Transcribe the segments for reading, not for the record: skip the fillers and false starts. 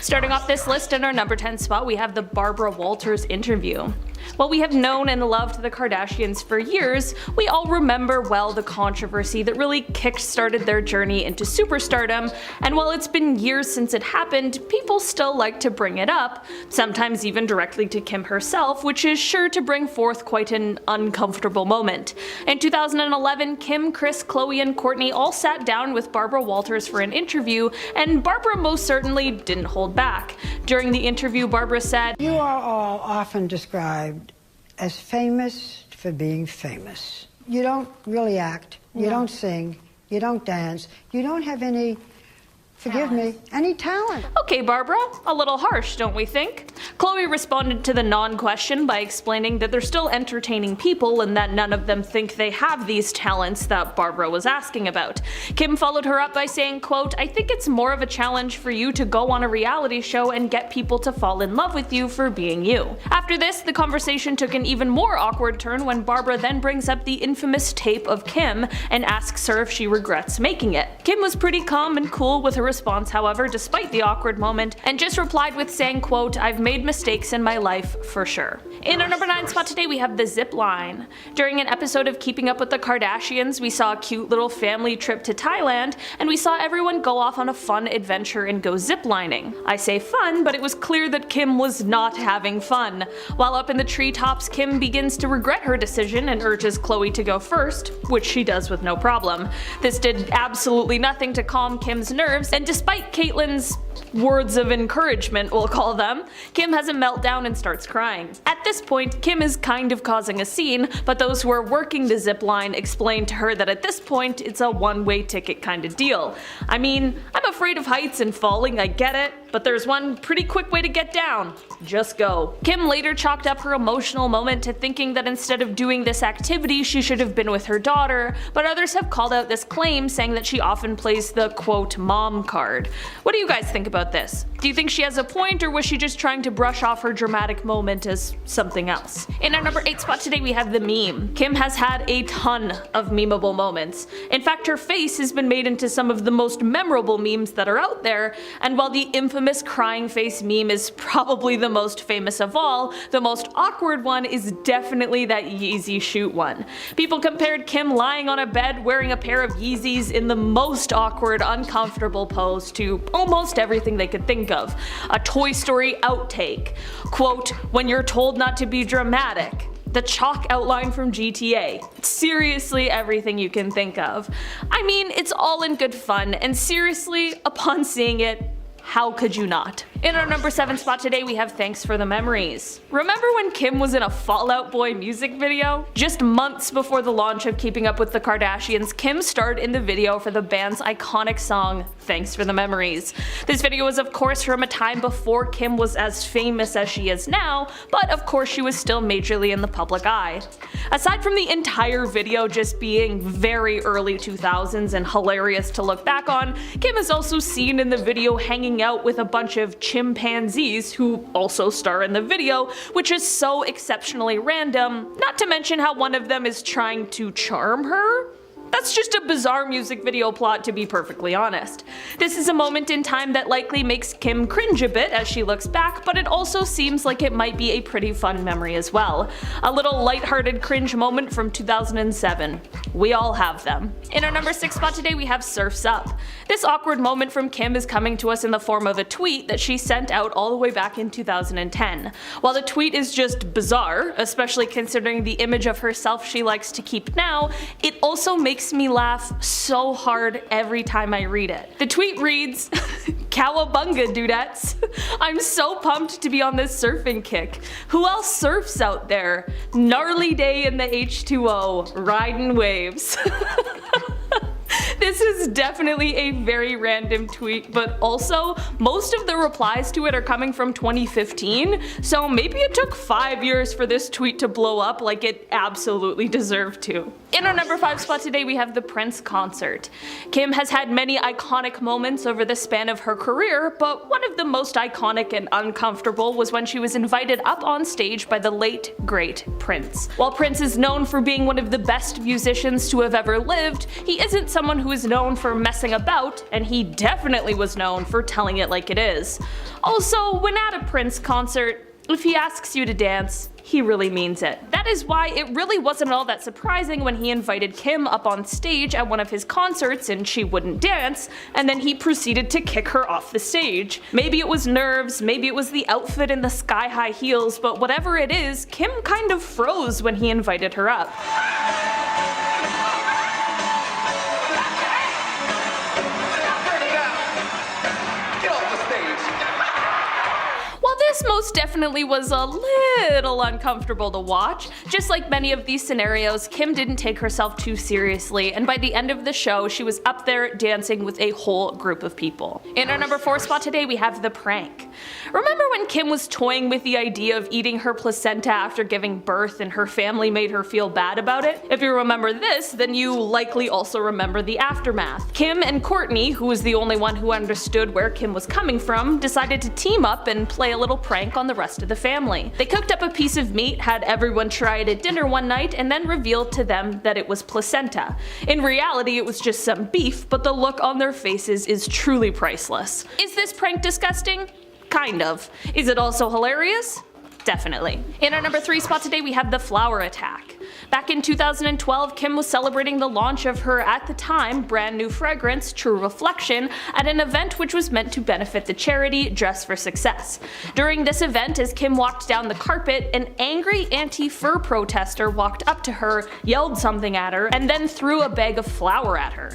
Starting off this list in our number 10 spot, we have the Barbara Walters interview. While we have known and loved the Kardashians for years, we all remember well the controversy that really kick-started their journey into superstardom, and while it's been years since it happened, people still like to bring it up, sometimes even directly to Kim herself, which is sure to bring forth quite an uncomfortable moment. In 2011, Kim, Kris, Khloe, and Kourtney all sat down with Barbara Walters for an interview, and Barbara most certainly didn't hold back. During the interview, Barbara said, "You are all often described as famous for being famous. You don't really act, you don't sing, you don't dance, you don't have any, forgive me, any talent." Okay, Barbara, a little harsh, don't we think? Khloe responded to the non-question by explaining that they're still entertaining people and that none of them think they have these talents that Barbara was asking about. Kim followed her up by saying, quote, "I think it's more of a challenge for you to go on a reality show and get people to fall in love with you for being you." After this, the conversation took an even more awkward turn when Barbara then brings up the infamous tape of Kim and asks her if she regrets making it. Kim was pretty calm and cool with her response, however, despite the awkward moment, and just replied with saying, quote, "I've made mistakes in my life for sure." In our number 9 spot today, we have the Zipline. During an episode of Keeping Up with the Kardashians, we saw a cute little family trip to Thailand, and we saw everyone go off on a fun adventure and go ziplining. I say fun, but it was clear that Kim was not having fun. While up in the treetops, Kim begins to regret her decision and urges Khloe to go first, which she does with no problem. This did absolutely nothing to calm Kim's nerves, and despite Caitlyn's words of encouragement, we'll call them, Kim has a meltdown and starts crying. At this point, Kim is kind of causing a scene, but those who are working the zipline explain to her that at this point, it's a one-way ticket kind of deal. I mean, I'm afraid of heights and falling, I get it, but there's one pretty quick way to get down. Just go. Kim later chalked up her emotional moment to thinking that instead of doing this activity, she should have been with her daughter, but others have called out this claim, saying that she often plays the quote mom card. What do you guys think about this? Do you think she has a point, or was she just trying to brush off her dramatic moment as something else? In our number 8 spot today, we have the meme. Kim has had a ton of memeable moments. In fact, her face has been made into some of the most memorable memes that are out there, and while the infamous crying face meme is probably the most famous of all, the most awkward one is definitely that Yeezy shoot one. People compared Kim lying on a bed wearing a pair of Yeezys in the most awkward, uncomfortable pose to almost everything they could think of. A Toy Story outtake. Quote, "When you're told not to be dramatic." The chalk outline from GTA. Seriously, everything you can think of. I mean, it's all in good fun, and seriously, upon seeing it, how could you not? In our number 7 spot today, we have Thanks for the Memories. Remember when Kim was in a Fall Out Boy music video? Just months before the launch of Keeping Up with the Kardashians, Kim starred in the video for the band's iconic song, Thanks for the Memories. This video was of course from a time before Kim was as famous as she is now, but of course she was still majorly in the public eye. Aside from the entire video just being very early 2000s and hilarious to look back on, Kim is also seen in the video hanging out with a bunch of chimpanzees who also star in the video, which is so exceptionally random, not to mention how one of them is trying to charm her. That's just a bizarre music video plot, to be perfectly honest. This is a moment in time that likely makes Kim cringe a bit as she looks back, but it also seems like it might be a pretty fun memory as well. A little lighthearted cringe moment from 2007. We all have them. In our number 6 spot today, we have Surf's Up. This awkward moment from Kim is coming to us in the form of a tweet that she sent out all the way back in 2010. While the tweet is just bizarre, especially considering the image of herself she likes to keep now, it also makes me laugh so hard every time I read it. The tweet reads, "Cowabunga, dudettes. I'm so pumped to be on this surfing kick. Who else surfs out there? Gnarly day in the H2O, riding waves." This is definitely a very random tweet, but also most of the replies to it are coming from 2015, so maybe it took 5 years for this tweet to blow up like it absolutely deserved to. In our number 5 spot today, we have the Prince concert. Kim has had many iconic moments over the span of her career, but one of the most iconic and uncomfortable was when she was invited up on stage by the late, great Prince. While Prince is known for being one of the best musicians to have ever lived, he isn't someone who who is known for messing about, and he definitely was known for telling it like it is. Also, when at a Prince concert, if he asks you to dance, he really means it. That is why it really wasn't all that surprising when he invited Kim up on stage at one of his concerts and she wouldn't dance, and then he proceeded to kick her off the stage. Maybe it was nerves, maybe it was the outfit and the sky-high heels, but whatever it is, Kim kind of froze when he invited her up. This most definitely was a little uncomfortable to watch. Just like many of these scenarios, Kim didn't take herself too seriously, and by the end of the show, she was up there dancing with a whole group of people. In our number 4 spot today, we have the prank. Remember when Kim was toying with the idea of eating her placenta after giving birth and her family made her feel bad about it? If you remember this, then you likely also remember the aftermath. Kim and Kourtney, who was the only one who understood where Kim was coming from, decided to team up and play a little prank on the rest of the family. They cooked up a piece of meat, had everyone try it at dinner one night, and then revealed to them that it was placenta. In reality, it was just some beef, but the look on their faces is truly priceless. Is this prank disgusting? Kind of. Is it also hilarious? Definitely. In our number 3 spot today, we have the flower attack. Back in 2012, Kim was celebrating the launch of her, at the time, brand new fragrance, True Reflection, at an event which was meant to benefit the charity Dress for Success. During this event, as Kim walked down the carpet, an angry anti-fur protester walked up to her, yelled something at her, and then threw a bag of flour at her.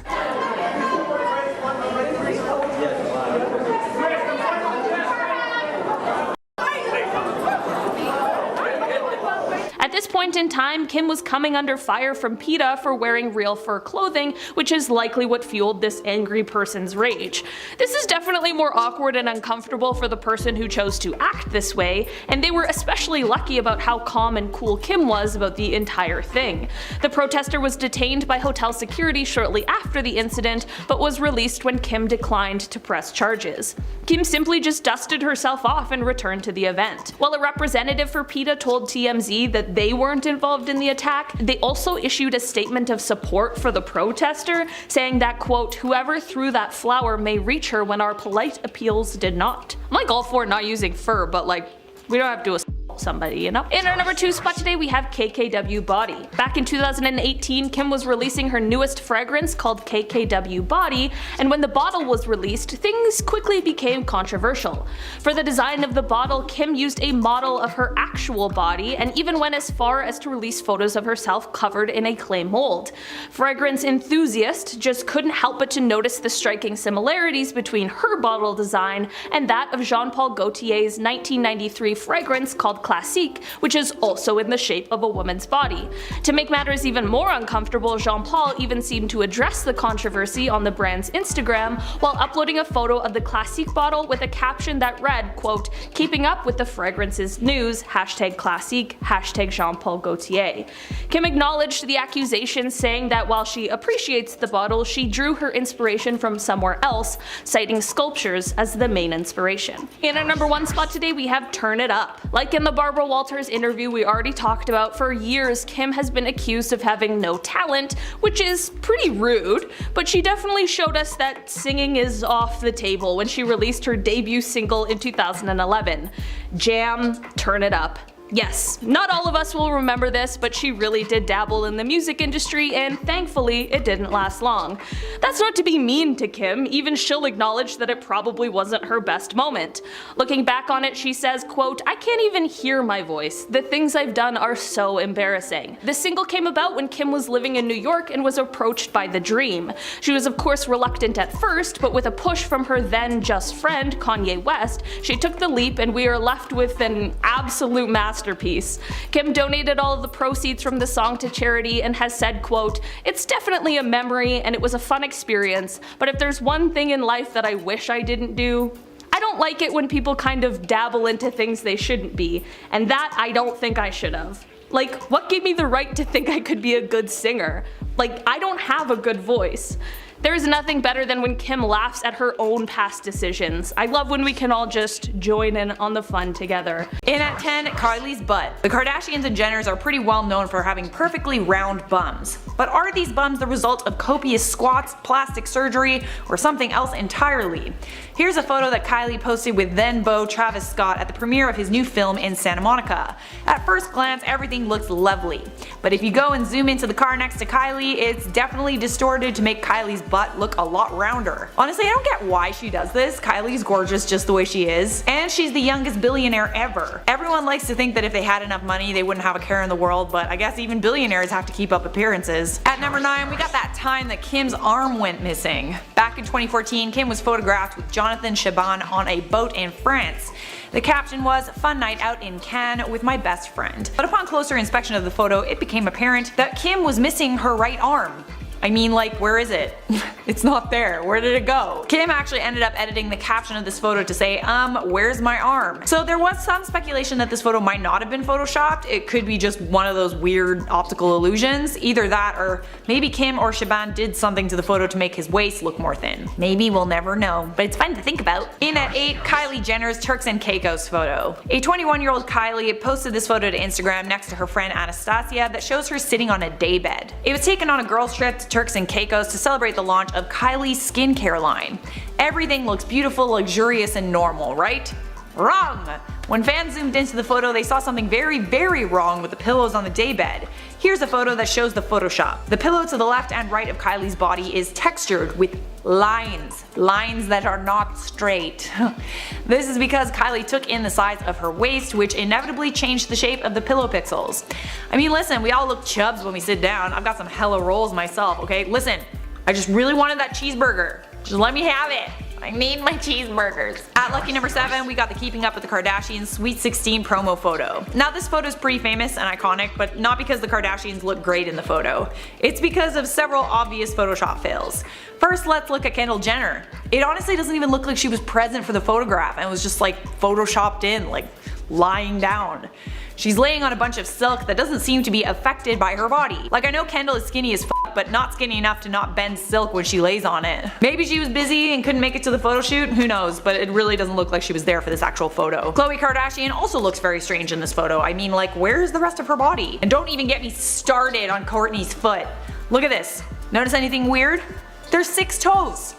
At this point in time, Kim was coming under fire from PETA for wearing real fur clothing, which is likely what fueled this angry person's rage. This is definitely more awkward and uncomfortable for the person who chose to act this way, and they were especially lucky about how calm and cool Kim was about the entire thing. The protester was detained by hotel security shortly after the incident, but was released when Kim declined to press charges. Kim simply just dusted herself off and returned to the event. While a representative for PETA told TMZ that they weren't involved in the attack, they also issued a statement of support for the protester, saying that, quote, "whoever threw that flower may reach her when our polite appeals did not." I'm like all for not using fur, but like, we don't have to assault somebody, you know? In our number 2 spot today, we have KKW Body. Back in 2018, Kim was releasing her newest fragrance called KKW Body, and when the bottle was released, things quickly became controversial. For the design of the bottle, Kim used a model of her actual body, and even went as far as to release photos of herself covered in a clay mold. Fragrance enthusiasts just couldn't help but to notice the striking similarities between her bottle design and that of Jean-Paul Gaultier's 1993 fragrance called Classique, which is also in the shape of a woman's body. To make matters even more uncomfortable, Jean-Paul even seemed to address the controversy on the brand's Instagram while uploading a photo of the Classique bottle with a caption that read, quote, "keeping up with the fragrance's news, #Classique, #Jean-Paul Gaultier." Kim acknowledged the accusations, saying that while she appreciates the bottle, she drew her inspiration from somewhere else, citing sculptures as the main inspiration. In our number 1 spot today, we have Turn It Up. Like in the Barbara Walters interview we already talked about, for years Kim has been accused of having no talent, which is pretty rude, but she definitely showed us that singing is off the table when she released her debut single in 2011. Jam, Turn It Up. Yes, not all of us will remember this, but she really did dabble in the music industry, and thankfully it didn't last long. That's not to be mean to Kim, even she'll acknowledge that it probably wasn't her best moment. Looking back on it, she says, quote, "I can't even hear my voice. The things I've done are so embarrassing." The single came about when Kim was living in New York and was approached by The Dream. She was of course reluctant at first, but with a push from her then just friend, Kanye West, she took the leap, and we are left with an absolute masterpiece. Kim donated all of the proceeds from the song to charity and has said, quote, "It's definitely a memory and it was a fun experience, but if there's one thing in life that I wish I didn't do, I don't like it when people kind of dabble into things they shouldn't be, and that I don't think I should have. Like, what gave me the right to think I could be a good singer? Like, I don't have a good voice. There's nothing better than when Kim laughs at her own past decisions. I love when we can all just join in on the fun together. In at 10, Kylie's butt. The Kardashians and Jenners are pretty well known for having perfectly round bums. But are these bums the result of copious squats, plastic surgery, or something else entirely? Here's a photo that Kylie posted with then beau Travis Scott at the premiere of his new film in Santa Monica. At first glance, everything looks lovely. But if you go and zoom into the car next to Kylie, it's definitely distorted to make Kylie's butt look a lot rounder. Honestly, I don't get why she does this. Kylie's gorgeous just the way she is. And she's the youngest billionaire ever. Everyone likes to think that if they had enough money, they wouldn't have a care in the world, but I guess even billionaires have to keep up appearances. At number 9, we got that time that Kim's arm went missing. Back in 2014, Kim was photographed with Jonathan Cheban on a boat in France. The caption was, "Fun night out in Cannes with my best friend." But upon closer inspection of the photo, it became apparent that Kim was missing her right arm. I mean, like, where is it? It's not there. Where did it go? Kim actually ended up editing the caption of this photo to say, where's my arm? So there was some speculation that this photo might not have been photoshopped. It could be just one of those weird optical illusions. Either that or maybe Kim or Cheban did something to the photo to make his waist look more thin. Maybe we'll never know, but it's fun to think about. In at 8, Kylie Jenner's Turks and Caicos photo. A 21-year-old Kylie posted this photo to Instagram next to her friend Anastasia that shows her sitting on a daybed. It was taken on a girls trip to Turks and Caicos to celebrate the launch of Kylie's skincare line. Everything looks beautiful, luxurious, and normal, right? Wrong! When fans zoomed into the photo, they saw something very, very wrong with the pillows on the daybed. Here's a photo that shows the Photoshop. The pillow to the left and right of Kylie's body is textured with lines that are not straight. This is because Kylie took in the size of her waist, which inevitably changed the shape of the pillow pixels. I mean, listen, we all look chubs when we sit down. I've got some hella rolls myself, okay? Listen, I just really wanted that cheeseburger. Just let me have it. I need my cheeseburgers. At lucky number 7, we got the Keeping Up with the Kardashians Sweet 16 promo photo. Now this photo is pretty famous and iconic, but not because the Kardashians look great in the photo. It's because of several obvious Photoshop fails. First, let's look at Kendall Jenner. It honestly doesn't even look like she was present for the photograph and was just like photoshopped in, like lying down. She's laying on a bunch of silk that doesn't seem to be affected by her body. Like, I know Kendall is skinny as fuck, but not skinny enough to not bend silk when she lays on it. Maybe she was busy and couldn't make it to the photo shoot, who knows, but it really doesn't look like she was there for this actual photo. Khloe Kardashian also looks very strange in this photo. I mean, like, where's the rest of her body? And don't even get me started on Kourtney's foot. Look at this. Notice anything weird? There's 6 toes.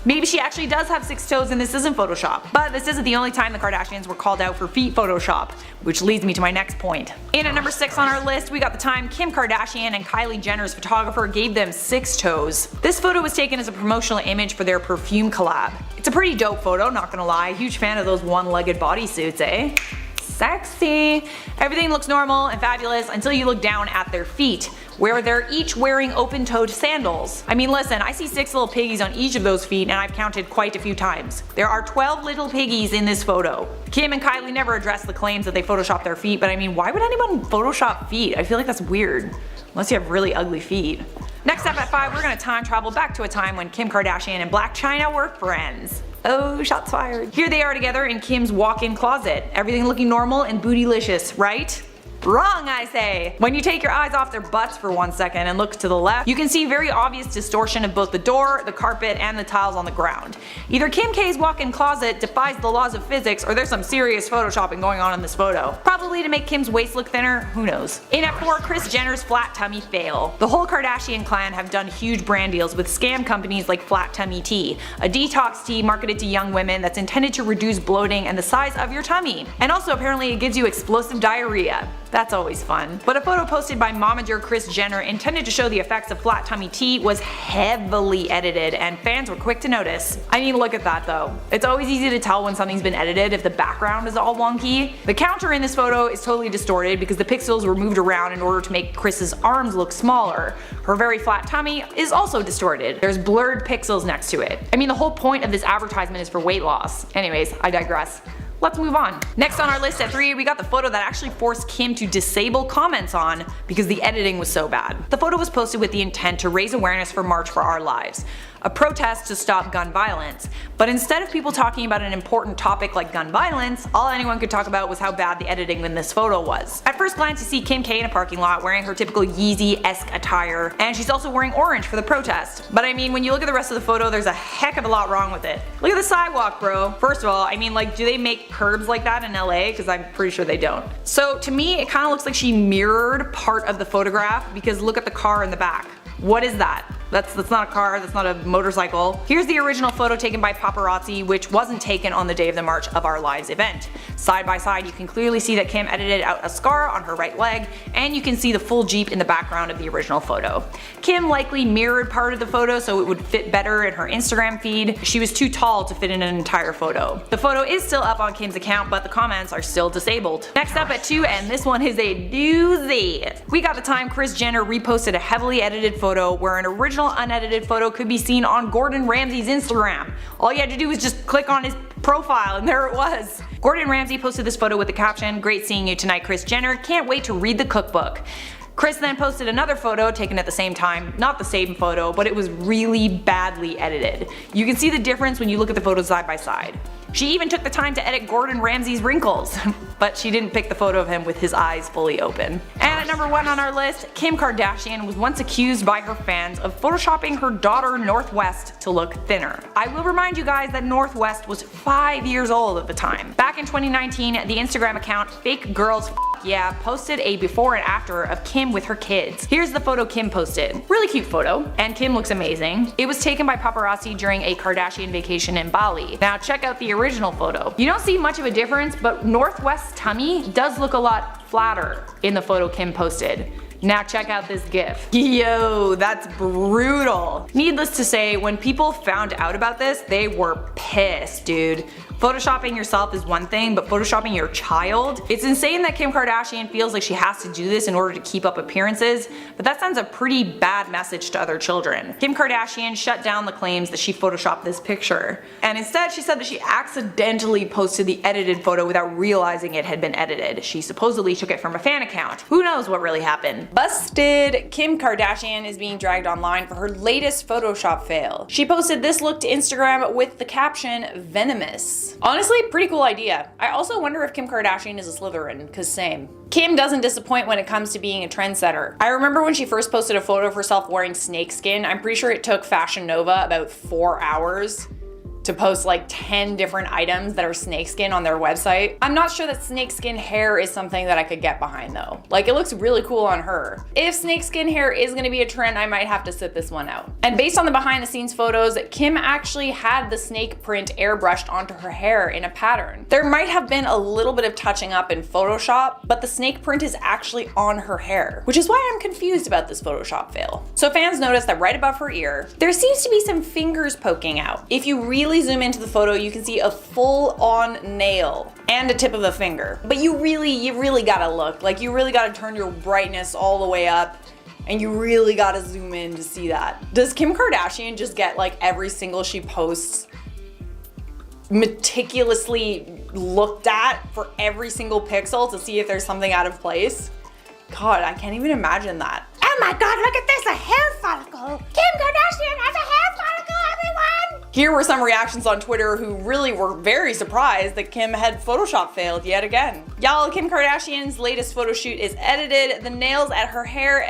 Maybe she actually does have 6 toes and this isn't Photoshop. But this isn't the only time the Kardashians were called out for feet Photoshop, which leads me to my next point. In at number 6 on our list, we got the time Kim Kardashian and Kylie Jenner's photographer gave them 6 toes. This photo was taken as a promotional image for their perfume collab. It's a pretty dope photo, not gonna lie. Huge fan of those one-legged bodysuits, eh? Sexy. Everything looks normal and fabulous until you look down at their feet, where they're each wearing open-toed sandals. I mean, listen, I see 6 little piggies on each of those feet and I've counted quite a few times. There are 12 little piggies in this photo. Kim and Kylie never addressed the claims that they photoshopped their feet, but I mean, why would anyone photoshop feet? I feel like that's weird, unless you have really ugly feet. Next up at 5, we're gonna time travel back to a time when Kim Kardashian and Blac Chyna were friends. Oh, shots fired. Here they are together in Kim's walk-in closet. Everything looking normal and bootylicious, right? Wrong, I say! When you take your eyes off their butts for 1 second and look to the left, you can see very obvious distortion of both the door, the carpet, and the tiles on the ground. Either Kim K's walk-in closet defies the laws of physics, or there's some serious photoshopping going on in this photo. Probably to make Kim's waist look thinner, who knows. In at 4, Kris Jenner's flat tummy fail. The whole Kardashian clan have done huge brand deals with scam companies like Flat Tummy Tea, a detox tea marketed to young women that's intended to reduce bloating and the size of your tummy. And also apparently it gives you explosive diarrhea. That's always fun. But a photo posted by momager Kris Jenner intended to show the effects of flat tummy tea was heavily edited and fans were quick to notice. I mean, look at that though. It's always easy to tell when something's been edited if the background is all wonky. The counter in this photo is totally distorted because the pixels were moved around in order to make Kris's arms look smaller. Her very flat tummy is also distorted. There's blurred pixels next to it. I mean, the whole point of this advertisement is for weight loss. Anyways, I digress. Let's move on. Next on our list at 3, we got the photo that actually forced Kim to disable comments on because the editing was so bad. The photo was posted with the intent to raise awareness for March for Our Lives, a protest to stop gun violence. But instead of people talking about an important topic like gun violence, all anyone could talk about was how bad the editing in this photo was. At first glance you see Kim K in a parking lot wearing her typical Yeezy-esque attire, and she's also wearing orange for the protest. But I mean, when you look at the rest of the photo, there's a heck of a lot wrong with it. Look at the sidewalk, bro. First of all, I mean, like, do they make curbs like that in LA? Because I'm pretty sure they don't. So to me, it kind of looks like she mirrored part of the photograph, because look at the car in the back. What is that? That's not a car, that's not a motorcycle. Here's the original photo taken by paparazzi, which wasn't taken on the day of the March of Our Lives event. Side by side, you can clearly see that Kim edited out a scar on her right leg, and you can see the full Jeep in the background of the original photo. Kim likely mirrored part of the photo so it would fit better in her Instagram feed. She was too tall to fit in an entire photo. The photo is still up on Kim's account, but the comments are still disabled. Next up at 2, and this one is a doozy. We got the time Kris Jenner reposted a heavily edited photo where an original unedited photo could be seen on Gordon Ramsay's Instagram. All you had to do was just click on his profile and there it was. Gordon Ramsay posted this photo with the caption, "Great seeing you tonight, Kris Jenner. Can't wait to read the cookbook." Kris then posted another photo taken at the same time, not the same photo, but it was really badly edited. You can see the difference when you look at the photos side by side. She even took the time to edit Gordon Ramsay's wrinkles, but she didn't pick the photo of him with his eyes fully open. And at number 1 on our list, Kim Kardashian was once accused by her fans of photoshopping her daughter Northwest to look thinner. I will remind you guys that Northwest was 5 years old at the time. Back in 2019, the Instagram account Fake Girls Yeah posted a before and after of Kim with her kids. Here's the photo Kim posted. Really cute photo, and Kim looks amazing. It was taken by paparazzi during a Kardashian vacation in Bali. Now check out the original photo. You don't see much of a difference, but Northwest's tummy does look a lot flatter in the photo Kim posted. Now check out this gif. Yo, that's brutal. Needless to say, when people found out about this, they were pissed, dude. Photoshopping yourself is one thing, but photoshopping your child? It's insane that Kim Kardashian feels like she has to do this in order to keep up appearances, but that sends a pretty bad message to other children. Kim Kardashian shut down the claims that she photoshopped this picture, and instead she said that she accidentally posted the edited photo without realizing it had been edited. She supposedly took it from a fan account. Who knows what really happened? Busted! Kim Kardashian is being dragged online for her latest Photoshop fail. She posted this look to Instagram with the caption, "Venomous." Honestly, pretty cool idea. I also wonder if Kim Kardashian is a Slytherin, cause same. Kim doesn't disappoint when it comes to being a trendsetter. I remember when she first posted a photo of herself wearing snakeskin. I'm pretty sure it took Fashion Nova about 4 hours to post like 10 different items that are snakeskin on their website. I'm not sure that snakeskin hair is something that I could get behind though. Like, it looks really cool on her. If snakeskin hair is gonna be a trend, I might have to sit this one out. And based on the behind the scenes photos, Kim actually had the snake print airbrushed onto her hair in a pattern. There might have been a little bit of touching up in Photoshop, but the snake print is actually on her hair, which is why I'm confused about this Photoshop fail. So fans noticed that right above her ear, there seems to be some fingers poking out. If you really zoom into the photo, you can see a full-on nail and a tip of a finger. But you really gotta look. Like, you really gotta turn your brightness all the way up, and you really gotta zoom in to see that. Does Kim Kardashian just get like every single she posts meticulously looked at for every single pixel to see if there's something out of place? God, I can't even imagine that. Oh my God, look at this, a hair follicle. Kim Kardashian has a hair follicle, everyone! Here were some reactions on Twitter who really were very surprised that Kim had Photoshop failed yet again. Y'all, Kim Kardashian's latest photo shoot is edited. The nails at her hair,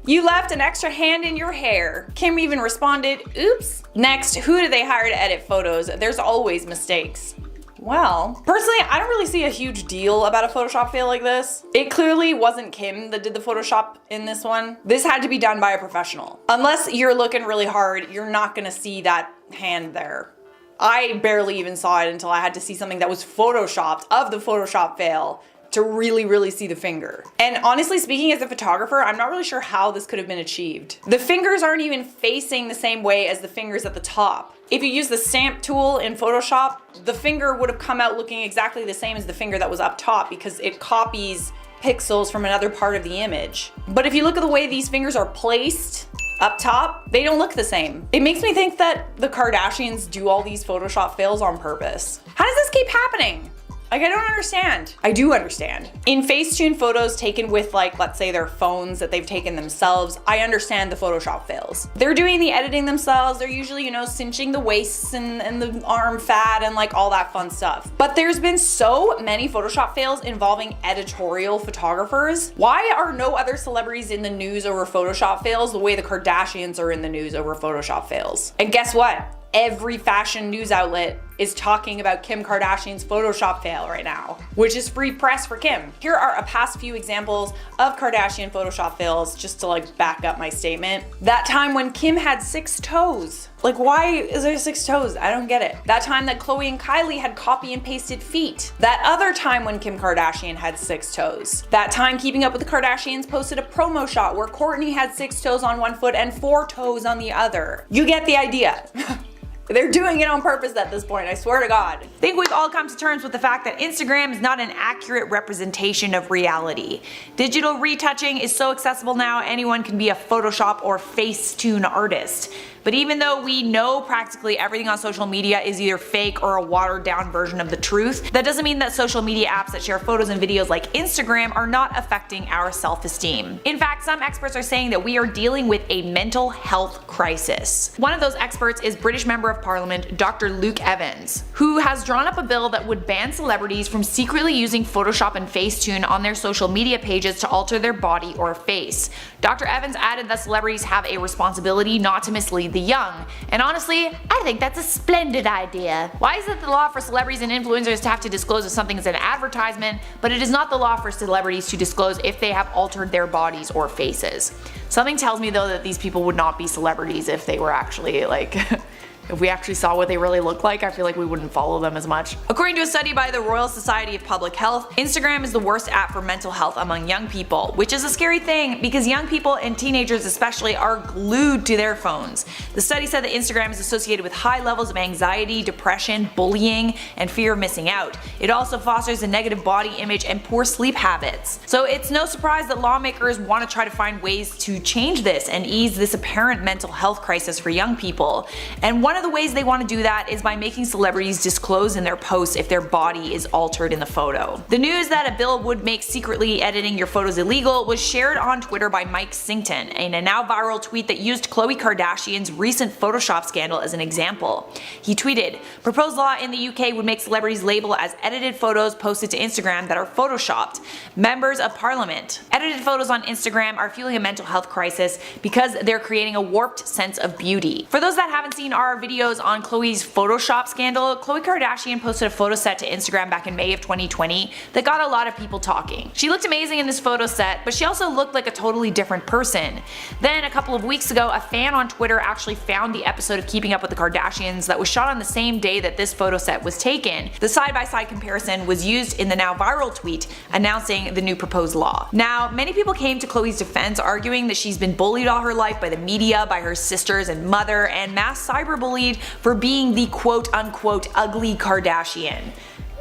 you left an extra hand in your hair. Kim even responded, oops. Next, who do they hire to edit photos? There's always mistakes. Well, personally, I don't really see a huge deal about a Photoshop fail like this. It clearly wasn't Kim that did the Photoshop in this one. This had to be done by a professional. Unless you're looking really hard, you're not gonna see that hand there. I barely even saw it until I had to see something that was Photoshopped of the Photoshop fail to really see the finger. And honestly speaking, as a photographer, I'm not really sure how this could have been achieved. The fingers aren't even facing the same way as the fingers at the top. If you use the stamp tool in Photoshop, the finger would have come out looking exactly the same as the finger that was up top because it copies pixels from another part of the image. But if you look at the way these fingers are placed up top, they don't look the same. It makes me think that the Kardashians do all these Photoshop fails on purpose. How does this keep happening? Like, I don't understand. I do understand. In Facetune photos taken with, like, let's say their phones that they've taken themselves, I understand the Photoshop fails. They're doing the editing themselves. They're usually, you know, cinching the waists and the arm fat and like all that fun stuff. But there's been so many Photoshop fails involving editorial photographers. Why are no other celebrities in the news over Photoshop fails the way the Kardashians are in the news over Photoshop fails? And guess what? Every fashion news outlet is talking about Kim Kardashian's Photoshop fail right now, which is free press for Kim. Here are a past few examples of Kardashian Photoshop fails just to like back up my statement. That time when Kim had 6 toes. Like, why is there 6 toes? I don't get it. That time that Khloe and Kylie had copy and pasted feet. That other time when Kim Kardashian had 6 toes. That time Keeping Up with the Kardashians posted a promo shot where Kourtney had 6 toes on one foot and 4 toes on the other. You get the idea. They're doing it on purpose at this point, I swear to God. I think we've all come to terms with the fact that Instagram is not an accurate representation of reality. Digital retouching is so accessible now, anyone can be a Photoshop or Facetune artist. But even though we know practically everything on social media is either fake or a watered down version of the truth, that doesn't mean that social media apps that share photos and videos like Instagram are not affecting our self-esteem. In fact, some experts are saying that we are dealing with a mental health crisis. One of those experts is British Member of Parliament Dr. Luke Evans, who has drawn up a bill that would ban celebrities from secretly using Photoshop and Facetune on their social media pages to alter their body or face. Dr. Evans added that celebrities have a responsibility not to mislead the young, and honestly, I think that's a splendid idea. Why is it the law for celebrities and influencers to have to disclose if something is an advertisement, but it is not the law for celebrities to disclose if they have altered their bodies or faces? Something tells me though that these people would not be celebrities if they were actually like if we actually saw what they really look like, I feel like we wouldn't follow them as much. According to a study by the Royal Society of Public Health, Instagram is the worst app for mental health among young people, which is a scary thing because young people and teenagers especially are glued to their phones. The study said that Instagram is associated with high levels of anxiety, depression, bullying, and fear of missing out. It also fosters a negative body image and poor sleep habits. So it's no surprise that lawmakers want to try to find ways to change this and ease this apparent mental health crisis for young people. And one of the ways they want to do that is by making celebrities disclose in their posts if their body is altered in the photo. The news that a bill would make secretly editing your photos illegal was shared on Twitter by Mike Sington in a now viral tweet that used Khloe Kardashian's recent Photoshop scandal as an example. He tweeted, "Proposed law in the UK would make celebrities label as edited photos posted to Instagram that are photoshopped. Members of Parliament. Edited photos on Instagram are fueling a mental health crisis because they're creating a warped sense of beauty." For those that haven't seen our videos on Khloe's Photoshop scandal, Khloe Kardashian posted a photo set to Instagram back in May of 2020 that got a lot of people talking. She looked amazing in this photo set, but she also looked like a totally different person. Then a couple of weeks ago, a fan on Twitter actually found the episode of Keeping Up with the Kardashians that was shot on the same day that this photo set was taken. The side-by-side comparison was used in the now viral tweet announcing the new proposed law. Now, many people came to Khloe's defense arguing that she's been bullied all her life by the media, by her sisters and mother, and mass cyberbullied for being the quote-unquote ugly Kardashian.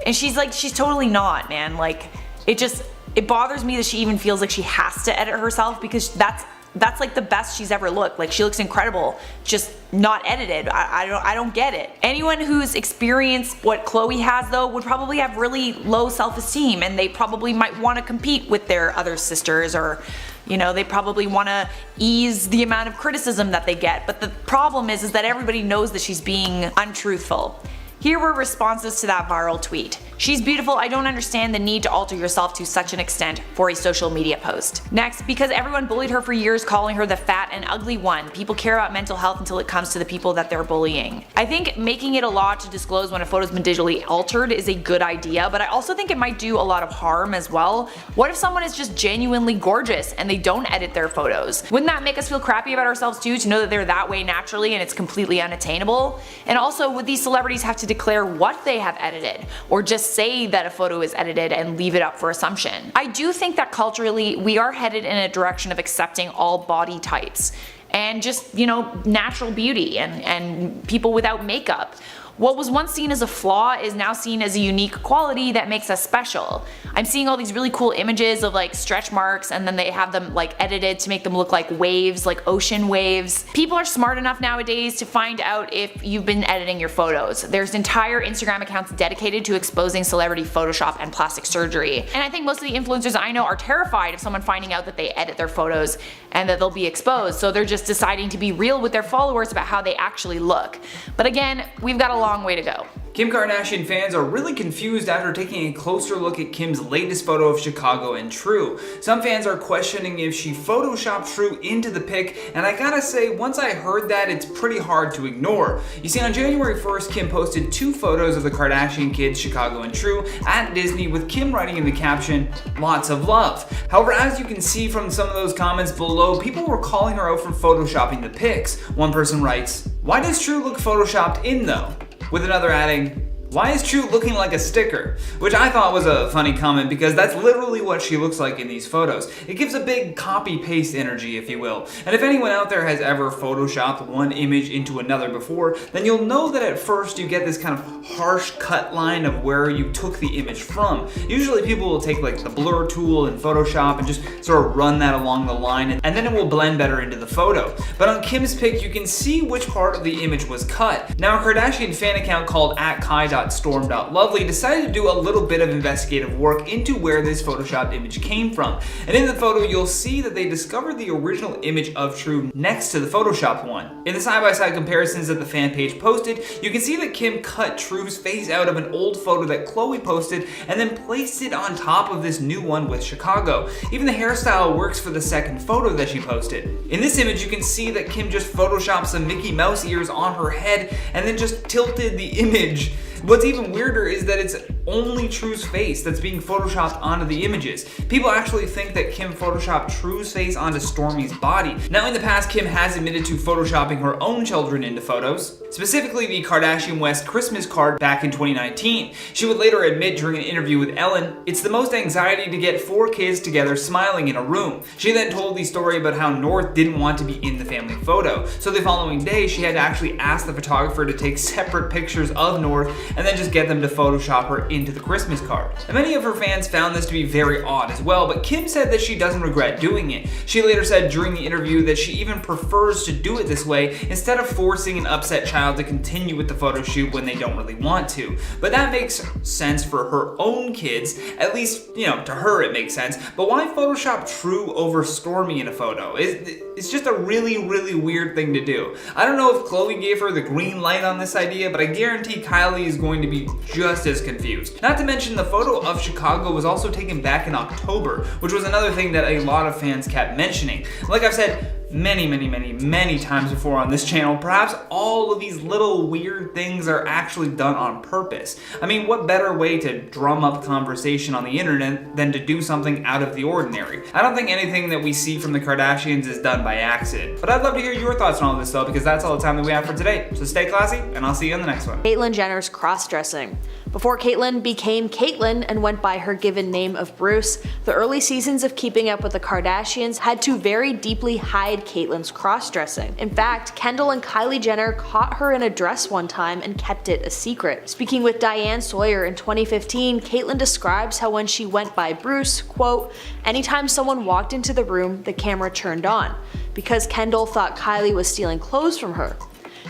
And she's like, she's totally not, man. Like, it bothers me that she even feels like she has to edit herself because that's like the best she's ever looked. Like, she looks incredible, just not edited. I don't get it. Anyone who's experienced what Khloe has though would probably have really low self-esteem, and they probably might want to compete with their other sisters, or you know, they probably want to ease the amount of criticism that they get. But the problem is that everybody knows that she's being untruthful. Here were responses to that viral tweet. "She's beautiful. I don't understand the need to alter yourself to such an extent for a social media post." Next, "Because everyone bullied her for years, calling her the fat and ugly one. People care about mental health until it comes to the people that they're bullying." I think making it a law to disclose when a photo's been digitally altered is a good idea, but I also think it might do a lot of harm as well. What if someone is just genuinely gorgeous and they don't edit their photos? Wouldn't that make us feel crappy about ourselves too, to know that they're that way naturally and it's completely unattainable? And also, would these celebrities have to declare what they have edited, or just say that a photo is edited and leave it up for assumption? I do think that culturally we are headed in a direction of accepting all body types and just, you know, natural beauty and people without makeup. What was once seen as a flaw is now seen as a unique quality that makes us special. I'm seeing all these really cool images of like stretch marks, and then they have them like edited to make them look like waves, like ocean waves. People are smart enough nowadays to find out if you've been editing your photos. There's entire Instagram accounts dedicated to exposing celebrity Photoshop and plastic surgery. And I think most of the influencers I know are terrified of someone finding out that they edit their photos and that they'll be exposed, so they're just deciding to be real with their followers about how they actually look. But again, we've got a long way to go. Kim Kardashian fans are really confused after taking a closer look at Kim's latest photo of Chicago and True. Some fans are questioning if she photoshopped True into the pic, and I gotta say, once I heard that, it's pretty hard to ignore. You see, on January 1st, Kim posted 2 photos of the Kardashian kids, Chicago and True, at Disney, with Kim writing in the caption, "Lots of love." However, as you can see from some of those comments below, people were calling her out for photoshopping the pics. One person writes, "Why does True look photoshopped in though?" With another adding, "Why is True looking like a sticker?" Which I thought was a funny comment because that's literally what she looks like in these photos. It gives a big copy-paste energy, if you will. And if anyone out there has ever photoshopped one image into another before, then you'll know that at first you get this kind of harsh cut line of where you took the image from. Usually people will take like the blur tool in Photoshop and just sort of run that along the line, and then it will blend better into the photo. But on Kim's pic, you can see which part of the image was cut. Now, a Kardashian fan account called @kai.storm.lovely decided to do a little bit of investigative work into where this photoshopped image came from. And in the photo, you'll see that they discovered the original image of True next to the photoshopped one. In the side-by-side comparisons that the fan page posted, you can see that Kim cut True's face out of an old photo that Khloe posted and then placed it on top of this new one with Chicago. Even the hairstyle works for the second photo that she posted. In this image, you can see that Kim just photoshopped some Mickey Mouse ears on her head and then just tilted the image. What's even weirder is that it's only True's face that's being photoshopped onto the images. People actually think that Kim photoshopped True's face onto Stormi's body. Now, in the past, Kim has admitted to photoshopping her own children into photos, specifically the Kardashian West Christmas card back in 2019. She would later admit during an interview with Ellen, "It's the most anxiety to get 4 kids together smiling in a room." She then told the story about how North didn't want to be in the family photo, so the following day she had to actually ask the photographer to take separate pictures of North and then just get them to Photoshop her into the Christmas card. And many of her fans found this to be very odd as well, but Kim said that she doesn't regret doing it. She later said during the interview that she even prefers to do it this way instead of forcing an upset child to continue with the photo shoot when they don't really want to. But that makes sense for her own kids, at least, you know, to her it makes sense. But why Photoshop True over Stormi in a photo? It's just a really, really weird thing to do. I don't know if Khloe gave her the green light on this idea, but I guarantee Kylie is going to be just as confused. Not to mention, the photo of Chicago was also taken back in October, which was another thing that a lot of fans kept mentioning. Like I've said many times before on this channel, perhaps all of these little weird things are actually done on purpose. I mean, what better way to drum up conversation on the internet than to do something out of the ordinary? I don't think anything that we see from the Kardashians is done by accident. But I'd love to hear your thoughts on all this though, because that's all the time that we have for today. So stay classy, and I'll see you in the next one. Caitlyn Jenner's cross-dressing. Before Caitlyn became Caitlyn and went by her given name of Bruce, the early seasons of Keeping Up with the Kardashians had to very deeply hide Caitlyn's cross-dressing. In fact, Kendall and Kylie Jenner caught her in a dress one time and kept it a secret. Speaking with Diane Sawyer in 2015, Caitlyn describes how when she went by Bruce, quote, "Anytime someone walked into the room, the camera turned on, because Kendall thought Kylie was stealing clothes from her.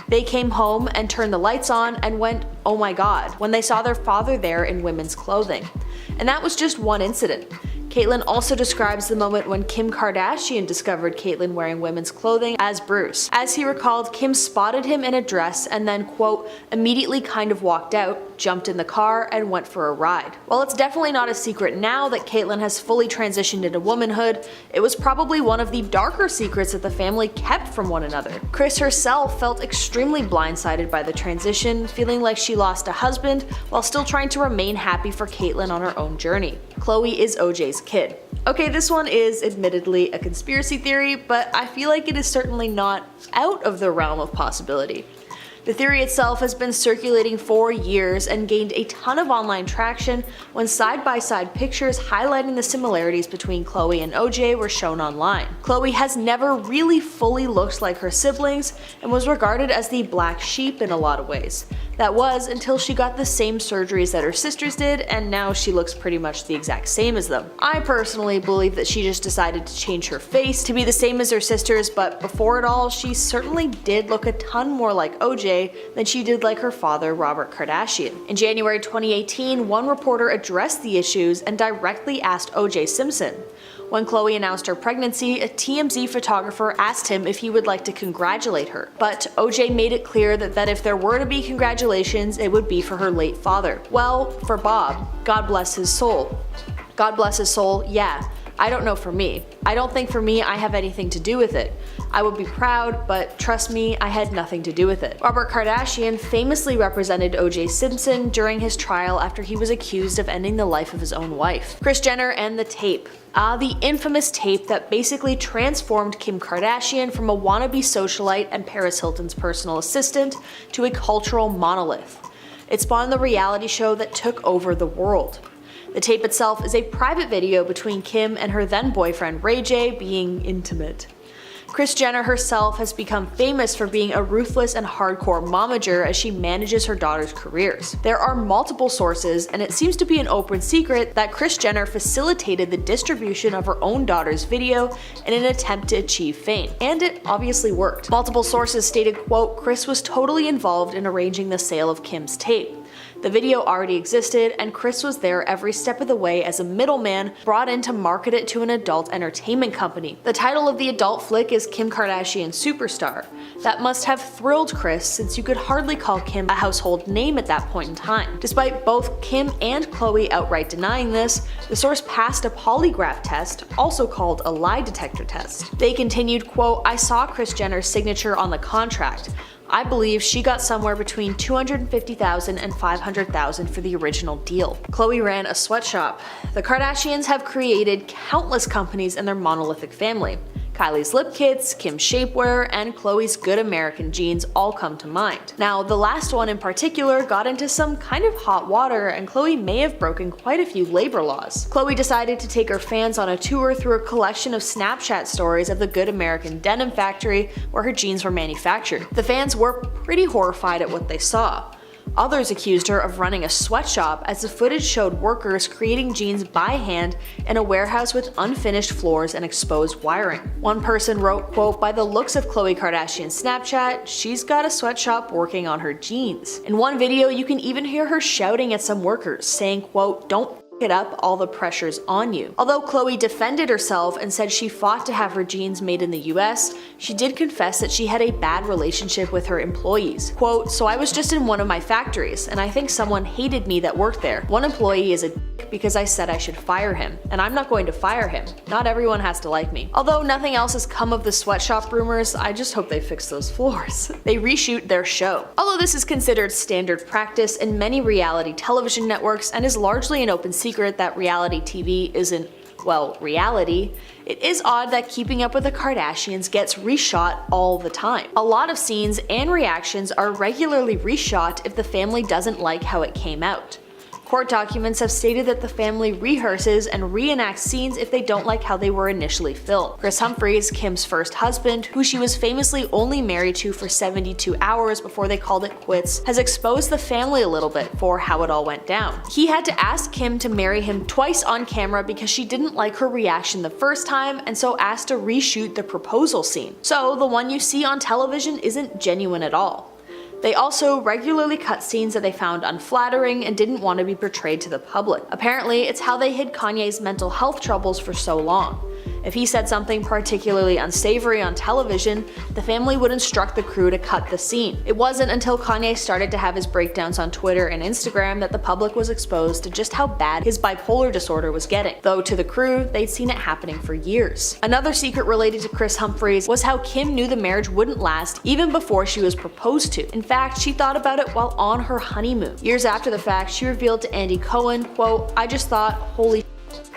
They came home and turned the lights on and went, oh my god, when they saw their father there in women's clothing." And that was just one incident. Caitlyn also describes the moment when Kim Kardashian discovered Caitlyn wearing women's clothing as Bruce. As he recalled, Kim spotted him in a dress and then, quote, "immediately kind of walked out, jumped in the car, and went for a ride." While it's definitely not a secret now that Caitlyn has fully transitioned into womanhood, it was probably one of the darker secrets that the family kept from one another. Kris herself felt extremely blindsided by the transition, feeling like she lost a husband while still trying to remain happy for Caitlyn on her own journey. Khloe is OJ's kid. Okay, this one is admittedly a conspiracy theory, but I feel like it is certainly not out of the realm of possibility. The theory itself has been circulating for years and gained a ton of online traction when side-by-side pictures highlighting the similarities between Khloe and OJ were shown online. Khloe has never really fully looked like her siblings and was regarded as the black sheep in a lot of ways. That was until she got the same surgeries that her sisters did, and now she looks pretty much the exact same as them. I personally believe that she just decided to change her face to be the same as her sisters, but before it all, she certainly did look a ton more like OJ than she did like her father, Robert Kardashian. In January 2018, one reporter addressed the issues and directly asked OJ Simpson. When Khloe announced her pregnancy, a TMZ photographer asked him if he would like to congratulate her. But OJ made it clear that if there were to be congratulations, it would be for her late father. Well, for Bob, God bless his soul. God bless his soul, yeah. I don't know for me. I don't think for me I have anything to do with it. I would be proud, but trust me, I had nothing to do with it. Robert Kardashian famously represented OJ Simpson during his trial after he was accused of ending the life of his own wife. Kris Jenner and the tape. The infamous tape that basically transformed Kim Kardashian from a wannabe socialite and Paris Hilton's personal assistant to a cultural monolith. It spawned the reality show that took over the world. The tape itself is a private video between Kim and her then boyfriend Ray J being intimate. Kris Jenner herself has become famous for being a ruthless and hardcore momager as she manages her daughters' careers. There are multiple sources, and it seems to be an open secret that Kris Jenner facilitated the distribution of her own daughter's video in an attempt to achieve fame. And it obviously worked. Multiple sources stated, quote, Kris was totally involved in arranging the sale of Kim's tape. The video already existed, and Kris was there every step of the way as a middleman brought in to market it to an adult entertainment company. The title of the adult flick is Kim Kardashian Superstar. That must have thrilled Kris, since you could hardly call Kim a household name at that point in time. Despite both Kim and Khloe outright denying this, the source passed a polygraph test, also called a lie detector test. They continued, quote, I saw Kris Jenner's signature on the contract. I believe she got somewhere between $250,000 and $500,000 for the original deal. Khloe ran a sweatshop. The Kardashians have created countless companies in their monolithic family. Kylie's lip kits, Kim's shapewear, and Khloe's Good American jeans all come to mind. Now, the last one in particular got into some kind of hot water, and Khloe may have broken quite a few labor laws. Khloe decided to take her fans on a tour through a collection of Snapchat stories of the Good American denim factory where her jeans were manufactured. The fans were pretty horrified at what they saw. Others accused her of running a sweatshop, as the footage showed workers creating jeans by hand in a warehouse with unfinished floors and exposed wiring. One person wrote, quote, by the looks of Khloe Kardashian's Snapchat, she's got a sweatshop working on her jeans. In one video, you can even hear her shouting at some workers, saying, quote, don't it up, all the pressure's on you. Although Khloe defended herself and said she fought to have her jeans made in the US, she did confess that she had a bad relationship with her employees. Quote, so I was just in one of my factories, and I think someone hated me that worked there. One employee is a dick because I said I should fire him, and I'm not going to fire him. Not everyone has to like me. Although nothing else has come of the sweatshop rumors, I just hope they fix those floors. They reshoot their show. Although this is considered standard practice in many reality television networks and is largely an open secret that reality TV isn't, well, reality, it is odd that Keeping Up with the Kardashians gets reshot all the time. A lot of scenes and reactions are regularly reshot if the family doesn't like how it came out. Court documents have stated that the family rehearses and reenacts scenes if they don't like how they were initially filmed. Kris Humphries, Kim's first husband, who she was famously only married to for 72 hours before they called it quits, has exposed the family a little bit for how it all went down. He had to ask Kim to marry him twice on camera because she didn't like her reaction the first time, and so asked to reshoot the proposal scene. So the one you see on television isn't genuine at all. They also regularly cut scenes that they found unflattering and didn't want to be portrayed to the public. Apparently, it's how they hid Kanye's mental health troubles for so long. If he said something particularly unsavory on television, the family would instruct the crew to cut the scene. It wasn't until Kanye started to have his breakdowns on Twitter and Instagram that the public was exposed to just how bad his bipolar disorder was getting, though to the crew, they'd seen it happening for years. Another secret related to Kris Humphries was how Kim knew the marriage wouldn't last even before she was proposed to. In fact, she thought about it while on her honeymoon. Years after the fact, she revealed to Andy Cohen, quote, I just thought, holy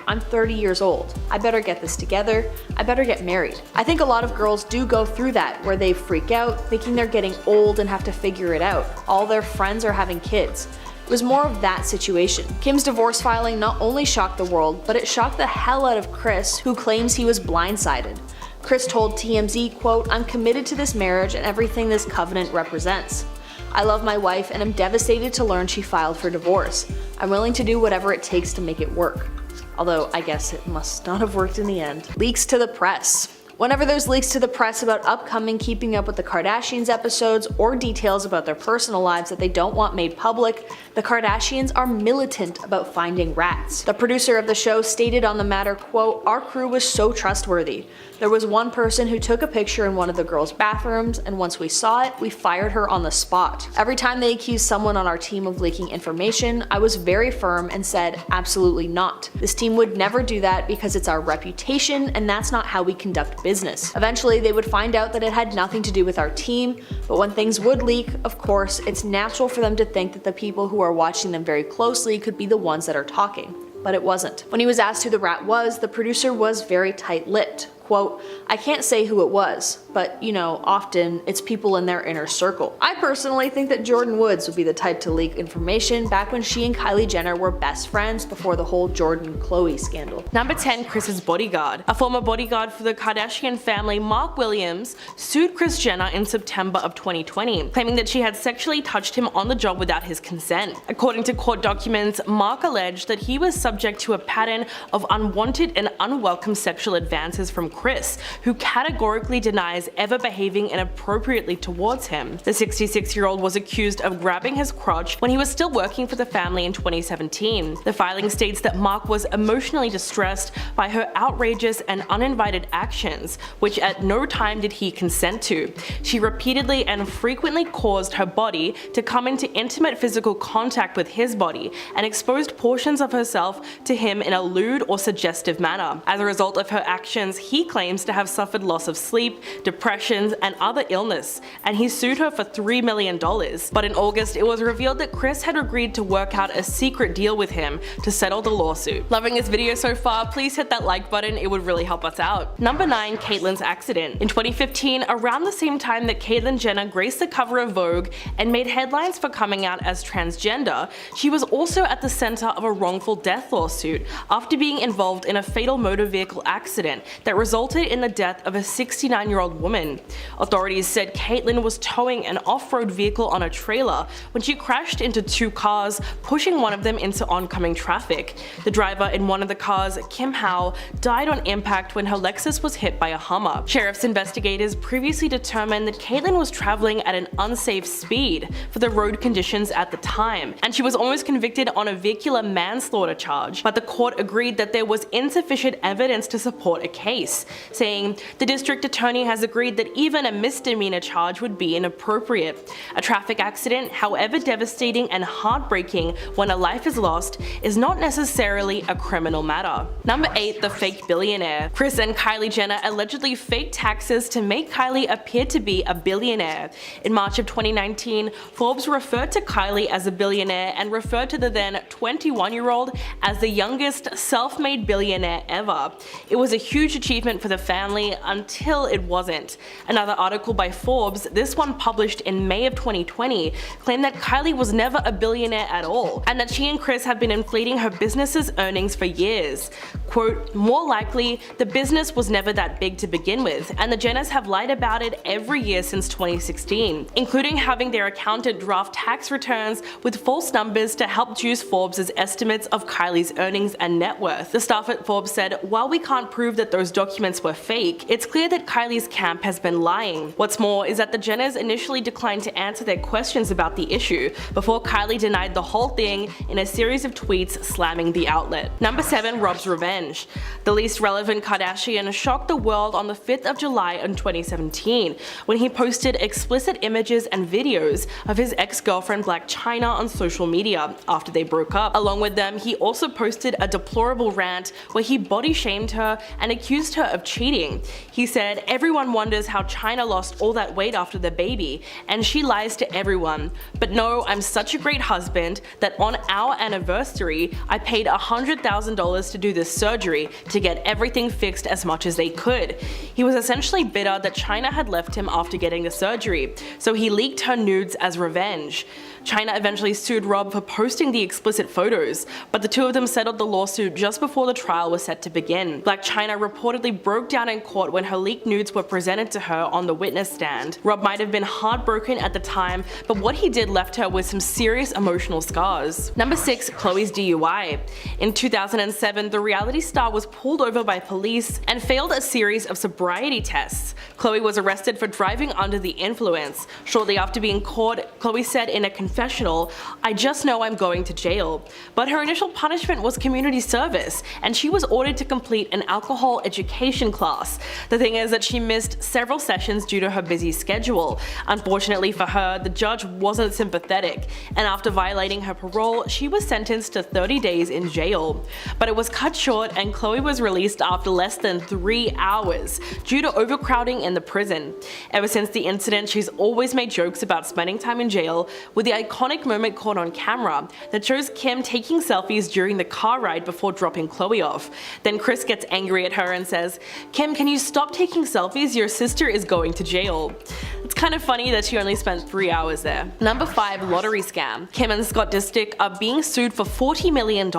I'm 30 years old. I better get this together. I better get married. I think a lot of girls do go through that, where they freak out, thinking they're getting old and have to figure it out. All their friends are having kids. It was more of that situation. Kim's divorce filing not only shocked the world, but it shocked the hell out of Kris, who claims he was blindsided. Kris told TMZ, quote, "I'm committed to this marriage and everything this covenant represents. I love my wife and am devastated to learn she filed for divorce. I'm willing to do whatever it takes to make it work." Although, I guess it must not have worked in the end. Leaks to the press. Whenever there's leaks to the press about upcoming Keeping Up with the Kardashians episodes or details about their personal lives that they don't want made public, the Kardashians are militant about finding rats. The producer of the show stated on the matter, quote, "Our crew was so trustworthy. There was one person who took a picture in one of the girls' bathrooms, and once we saw it, we fired her on the spot. Every time they accused someone on our team of leaking information, I was very firm and said, absolutely not. This team would never do that because it's our reputation and that's not how we conduct business. Eventually, they would find out that it had nothing to do with our team, but when things would leak, of course, it's natural for them to think that the people who are watching them very closely could be the ones that are talking. But it wasn't." When he was asked who the rat was, the producer was very tight-lipped. Quote, "I can't say who it was, but you know, often it's people in their inner circle. I personally think that Jordyn Woods would be the type to leak information back when she and Kylie Jenner were best friends before the whole Jordan-Khloe scandal." Number 10, Kris's bodyguard. A former bodyguard for the Kardashian family, Mark Williams, sued Kris Jenner in September of 2020, claiming that she had sexually touched him on the job without his consent. According to court documents, Mark alleged that he was subject to a pattern of unwanted and unwelcome sexual advances from Kris, who categorically denies ever behaving inappropriately towards him. The 66-year-old was accused of grabbing his crotch when he was still working for the family in 2017. The filing states that Mark was emotionally distressed by her outrageous and uninvited actions, which at no time did he consent to. She repeatedly and frequently caused her body to come into intimate physical contact with his body and exposed portions of herself to him in a lewd or suggestive manner. As a result of her actions, he claims to have suffered loss of sleep, depressions, and other illness, and he sued her for $3 million. But in August, it was revealed that Kris had agreed to work out a secret deal with him to settle the lawsuit. Loving this video so far, please hit that like button, it would really help us out. Number 9, Caitlyn's accident. In 2015, around the same time that Caitlyn Jenner graced the cover of Vogue and made headlines for coming out as transgender, she was also at the center of a wrongful death lawsuit after being involved in a fatal motor vehicle accident that resulted in the death of a 69-year-old woman. Authorities said Caitlyn was towing an off-road vehicle on a trailer when she crashed into two cars, pushing one of them into oncoming traffic. The driver in one of the cars, Kim Howe, died on impact when her Lexus was hit by a Hummer. Sheriff's investigators previously determined that Caitlyn was traveling at an unsafe speed for the road conditions at the time, and she was almost convicted on a vehicular manslaughter charge, but the court agreed that there was insufficient evidence to support a case, saying the district attorney has agreed that even a misdemeanor charge would be inappropriate. A traffic accident, however devastating and heartbreaking when a life is lost, is not necessarily a criminal matter. Number 8, the fake billionaire. Kris and Kylie Jenner allegedly faked taxes to make Kylie appear to be a billionaire. In March of 2019, Forbes referred to Kylie as a billionaire and referred to the then 21-year-old as the youngest self-made billionaire ever. It was a huge achievement for the family until it wasn't. Another article by Forbes, this one published in May of 2020, claimed that Kylie was never a billionaire at all, and that she and Kris have been inflating her business's earnings for years. Quote, "More likely, the business was never that big to begin with, and the Jenners have lied about it every year since 2016, including having their accountant draft tax returns with false numbers to help juice Forbes' estimates of Kylie's earnings and net worth." The staff at Forbes said, "While we can't prove that those documents were fake, it's clear that Kylie's camp has been lying." What's more is that the Jenners initially declined to answer their questions about the issue before Kylie denied the whole thing in a series of tweets slamming the outlet. Number 7, Rob's revenge. The least relevant Kardashian shocked the world on the 5th of July in 2017 when he posted explicit images and videos of his ex-girlfriend Blac Chyna on social media after they broke up. Along with them, he also posted a deplorable rant where he body shamed her and accused her of cheating. He said, "Everyone wonders how Chyna lost all that weight after the baby, and she lies to everyone. But no, I'm such a great husband that on our anniversary, I paid $100,000 to do this surgery to get everything fixed as much as they could." He was essentially bitter that Chyna had left him after getting the surgery, so he leaked her nudes as revenge. Chyna eventually sued Rob for posting the explicit photos, but the two of them settled the lawsuit just before the trial was set to begin. Blac Chyna reportedly broke down in court when her leaked nudes were presented to her on the witness stand. Rob might have been heartbroken at the time, but what he did left her with some serious emotional scars. Number 6. Khloe's DUI. In 2007, the reality star was pulled over by police and failed a series of sobriety tests. Khloe was arrested for driving under the influence. Shortly after being caught, Khloe said in a confessional, "I just know I'm going to jail." But her initial punishment was community service, and she was ordered to complete an alcohol education class. The thing is that she missed several sessions due to her busy schedule. Unfortunately for her, the judge wasn't sympathetic, and after violating her parole, she was sentenced to 30 days in jail. But it was cut short, and Khloe was released after less than 3 hours due to overcrowding in the prison. Ever since the incident, she's always made jokes about spending time in jail, with the iconic moment caught on camera that shows Kim taking selfies during the car ride before dropping Khloe off. Then Kris gets angry at her and says, "Kim, can you stop taking selfies? Your sister is going to jail." It's kind of funny that she only spent 3 hours there. Number 5. Lottery scam. Kim and Scott Disick are being sued for $40 million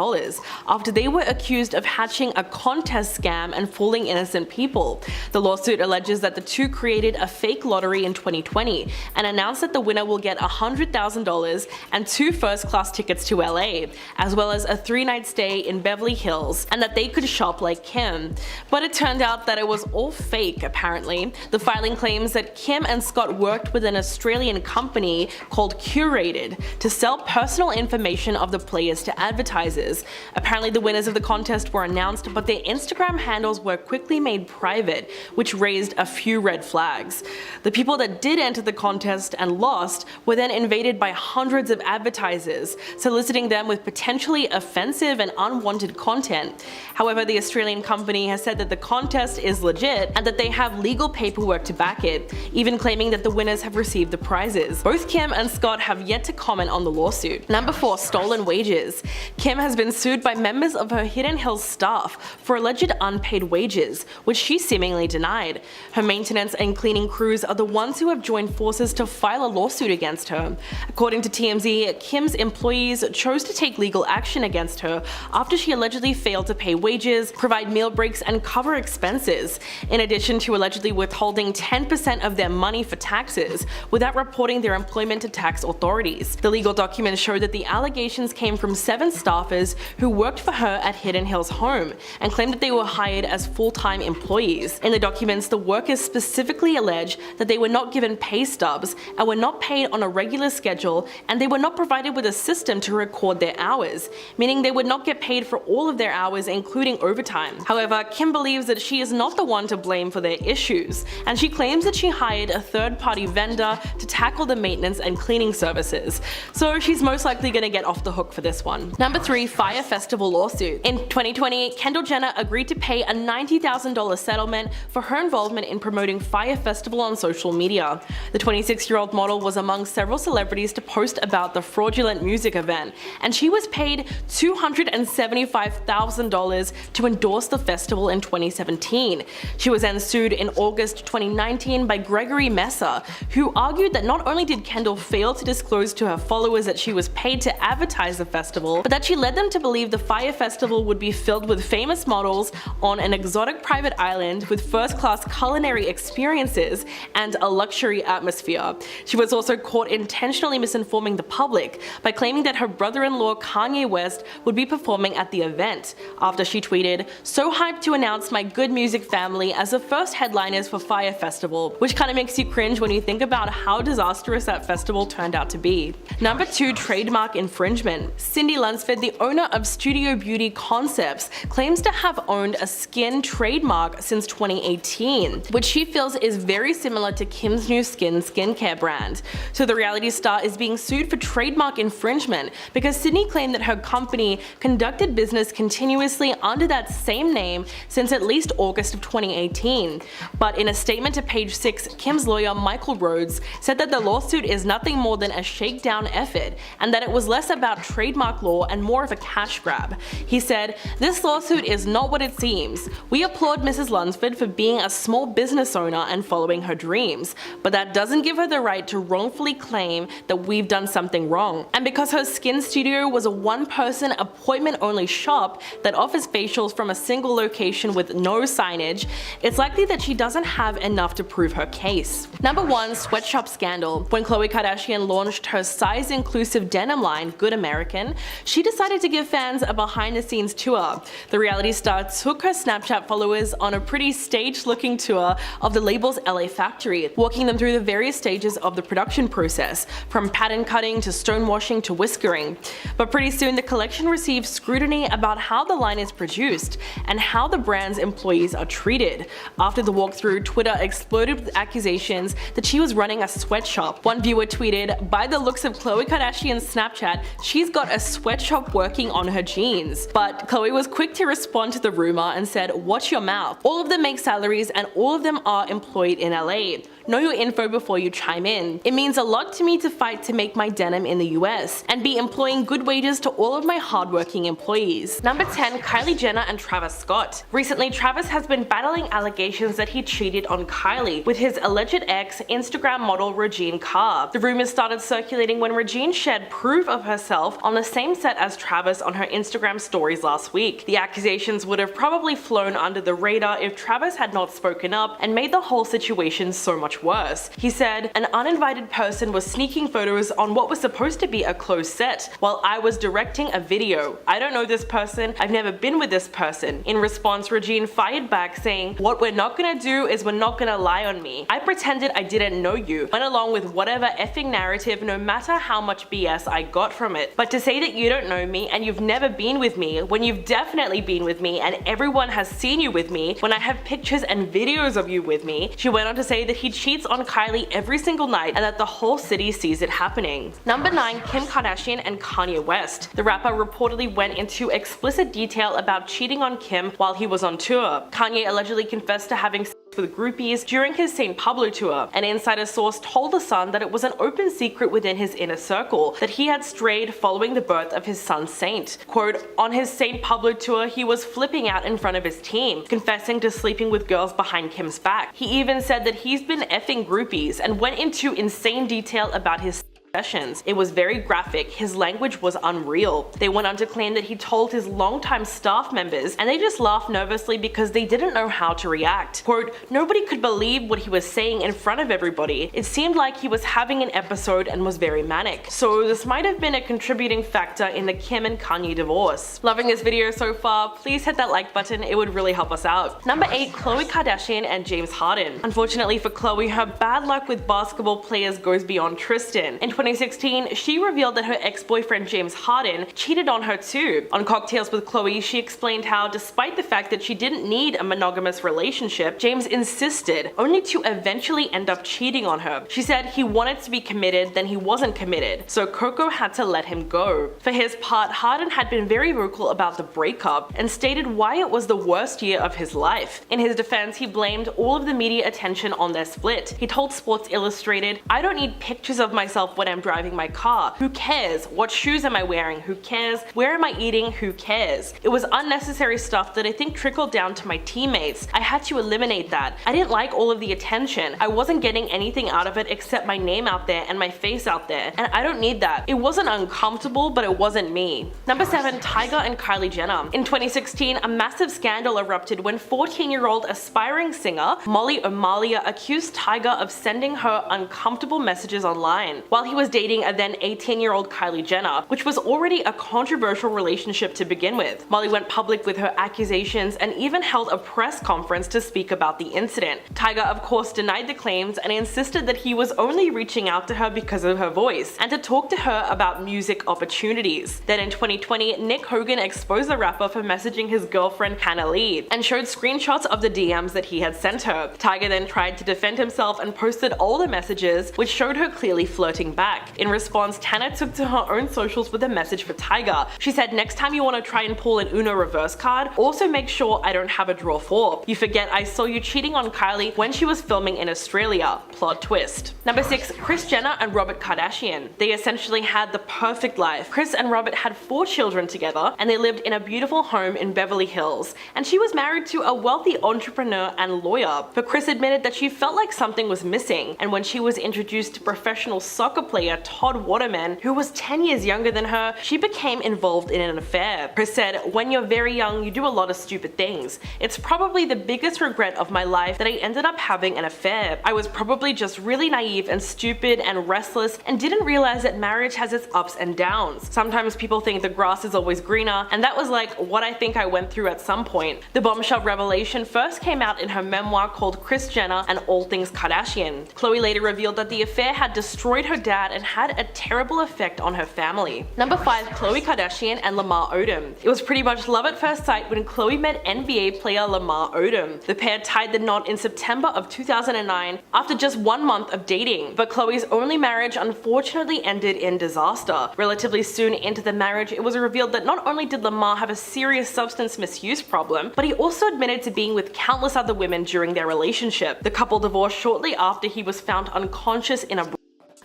after they were accused of hatching a contest scam and fooling innocent people. The lawsuit alleges that the two created a fake lottery in 2020 and announced that the winner will get $100,000 and 2 first-class tickets to LA, as well as a 3-night stay in Beverly Hills, and that they could shop like Kim. But it turned out that it was all fake, apparently. The filing claims that Kim and Scott worked with an Australian company called Curated to sell personal information of the players to advertisers. Apparently the winners of the contest were announced, but their Instagram handles were quickly made private, which raised a few red flags. The people that did enter the contest and lost were then invaded by hundreds of advertisers, soliciting them with potentially offensive and unwanted content. However, the Australian company has said that the contest is legit and that they have legal paperwork to back it, even claiming that the winners have received the prizes. Both Kim and Scott have yet to comment on the lawsuit. Number 4. Stolen wages. Kim has been sued by members of her Hidden Hills staff for alleged unpaid wages, which she seemingly denied. Her maintenance and cleaning crews are the ones who have joined forces to file a lawsuit against her. According to TMZ, Kim's employees chose to take legal action against her after she allegedly failed to pay wages, provide meal breaks, and cover expenses, in addition to allegedly withholding 10% of their money for taxes without reporting their employment to tax authorities. The legal documents show that the allegations came from 7 staffers who worked for her at Hidden Hills home and claimed that they were hired as full-time employees. In the documents, the workers specifically allege that they were not given pay stubs and were not paid on a regular schedule, and they were not provided with a system to record their hours, meaning they would not get paid for all of their hours, including overtime. However, Kim believes that she is not the one to blame for their issues, and she claims that she hired a third-party vendor to tackle the maintenance and cleaning services, so she's most likely going to get off the hook for this one. Number 3. Fyre Festival lawsuit. In 2020, Kendall Jenner agreed to pay a $90,000 settlement for her involvement in promoting Fyre Festival on social media. The 26-year-old model was among several celebrities to post about the fraudulent music event, and she was paid $275,000 to endorse the festival in 2017. She was then sued in August 2019 by Gregory Messer, who argued that not only did Kendall fail to disclose to her followers that she was paid to advertise the festival, but that she led them to believe the Fyre Festival would be filled with famous models on an exotic private island with first-class culinary experiences and a luxury atmosphere. She was also caught intentionally misinforming the public by claiming that her brother-in-law Kanye West would be performing at the event, after she tweeted, "So hyped to announce my Good Music family as the first headliners for Fyre Festival," which kind of makes you cringe when you think about how disastrous that festival turned out to be. Number 2. Trademark infringement. Cindy Lunsford, the owner of Studio Beauty Concepts, claims to have owned a skin trademark since 2018, which she feels is very similar to Kim's new skincare brand. So the reality star is being being sued for trademark infringement because Sydney claimed that her company conducted business continuously under that same name since at least August of 2018. But in a statement to Page 6, Kim's lawyer Michael Rhodes said that the lawsuit is nothing more than a shakedown effort and that it was less about trademark law and more of a cash grab. He said, "This lawsuit is not what it seems. We applaud Mrs. Lunsford for being a small business owner and following her dreams, but that doesn't give her the right to wrongfully claim that we've done something wrong. And because her skin studio was a one-person appointment-only shop that offers facials from a single location with no signage, it's likely that she doesn't have enough to prove her case." Number 1. Sweatshop scandal. When Khloe Kardashian launched her size-inclusive denim line, Good American, she decided to give fans a behind-the-scenes tour. The reality star took her Snapchat followers on a pretty staged-looking tour of the label's LA factory, walking them through the various stages of the production process, from pattern cutting to stonewashing to whiskering. But pretty soon the collection received scrutiny about how the line is produced and how the brand's employees are treated. After the walkthrough, Twitter exploded with accusations that she was running a sweatshop. One viewer tweeted, "By the looks of Khloe Kardashian's Snapchat, she's got a sweatshop working on her jeans." But Khloe was quick to respond to the rumor and said, "Watch your mouth. All of them make salaries and all of them are employed in LA. Know your info before you chime in. It means a lot to me to fight to make my denim in the US and be employing good wages to all of my hardworking employees." Number 10. Kylie Jenner and Travis Scott. Recently, Travis has been battling allegations that he cheated on Kylie with his alleged ex, Instagram model Regine Carr. The rumors started circulating when Regine shared proof of herself on the same set as Travis on her Instagram stories last week. The accusations would have probably flown under the radar if Travis had not spoken up and made the whole situation so much worse. He said, "An uninvited person was sneaking photos on what was supposed to be a closed set while I was directing a video. I don't know this person, I've never been with this person." In response, Regine fired back saying, "What we're not gonna do is we're not gonna lie on me. I pretended I didn't know you, went along with whatever effing narrative no matter how much BS I got from it. But to say that you don't know me and you've never been with me when you've definitely been with me and everyone has seen you with me when I have pictures and videos of you with me." She went on to say that he cheats on Kylie every single night and that the whole city sees it happening. Number 9. Kim Kardashian and Kanye West. The rapper reportedly went into explicit detail about cheating on Kim while he was on tour. Kanye allegedly confessed to having sex with groupies during his St. Pablo tour. An insider source told The Sun that it was an open secret within his inner circle that he had strayed following the birth of his son Saint. Quote, "On his St. Pablo tour, he was flipping out in front of his team, confessing to sleeping with girls behind Kim's back. He even said that he's been effing groupies and went into insane detail about his sessions. It was very graphic, his language was unreal." They went on to claim that he told his longtime staff members and they just laughed nervously because they didn't know how to react. Quote, "Nobody could believe what he was saying in front of everybody. It seemed like he was having an episode and was very manic." So this might have been a contributing factor in the Kim and Kanye divorce. Loving this video so far, please hit that like button, it would really help us out. Number 8. Khloe Kardashian and James Harden. Unfortunately for Khloe, her bad luck with basketball players goes beyond Tristan. In 2016, she revealed that her ex-boyfriend James Harden cheated on her too. On Cocktails with Khloe, she explained how, despite the fact that she didn't need a monogamous relationship, James insisted, only to eventually end up cheating on her. She said he wanted to be committed, then he wasn't committed, so Coco had to let him go. For his part, Harden had been very vocal about the breakup and stated why it was the worst year of his life. In his defense, he blamed all of the media attention on their split. He told Sports Illustrated, "I don't need pictures of myself when I'm driving my car. Who cares? What shoes am I wearing? Who cares? Where am I eating? Who cares? It was unnecessary stuff that I think trickled down to my teammates. I had to eliminate that. I didn't like all of the attention. I wasn't getting anything out of it except my name out there and my face out there. And I don't need that. It wasn't uncomfortable, but it wasn't me." Number 7. Tyga and Kylie Jenner. In 2016, a massive scandal erupted when 14-year-old aspiring singer Molly O'Malia accused Tyga of sending her uncomfortable messages online while he was dating a then 18-year-old Kylie Jenner, which was already a controversial relationship to begin with. Molly went public with her accusations and even held a press conference to speak about the incident. Tyga, of course, denied the claims and insisted that he was only reaching out to her because of her voice and to talk to her about music opportunities. Then in 2020, Nick Hogan exposed the rapper for messaging his girlfriend Hannah Lee and showed screenshots of the DMs that he had sent her. Tyga then tried to defend himself and posted older messages which showed her clearly flirting back. back. In response, Tana took to her own socials with a message for Tyga. She said, "Next time you want to try and pull an Uno reverse card, also make sure I don't have a draw 4. You forget I saw you cheating on Kylie when she was filming in Australia. Plot twist." Number 6. Kris Jenner and Rob Kardashian. They essentially had the perfect life. Kris and Robert had 4 children together, and they lived in a beautiful home in Beverly Hills. And she was married to a wealthy entrepreneur and lawyer. But Kris admitted that she felt like something was missing, and when she was introduced to professional soccer player Todd Waterman, who was 10 years younger than her, she became involved in an affair. Kris said, "When you're very young, you do a lot of stupid things. It's probably the biggest regret of my life that I ended up having an affair. I was probably just really naive and stupid and restless and didn't realize that marriage has its ups and downs. Sometimes people think the grass is always greener, and that was like what I think I went through at some point." The bombshell revelation first came out in her memoir called Kris Jenner and All Things Kardashian. Khloe later revealed that the affair had destroyed her dad and had a terrible effect on her family. Number 5. Khloe Kardashian and Lamar Odom. It was pretty much love at first sight when Khloe met NBA player Lamar Odom. The pair tied the knot in September of 2009 after just 1 month of dating, but Khloe's only marriage unfortunately ended in disaster. Relatively soon into the marriage, it was revealed that not only did Lamar have a serious substance misuse problem, but he also admitted to being with countless other women during their relationship. The couple divorced shortly after he was found unconscious in a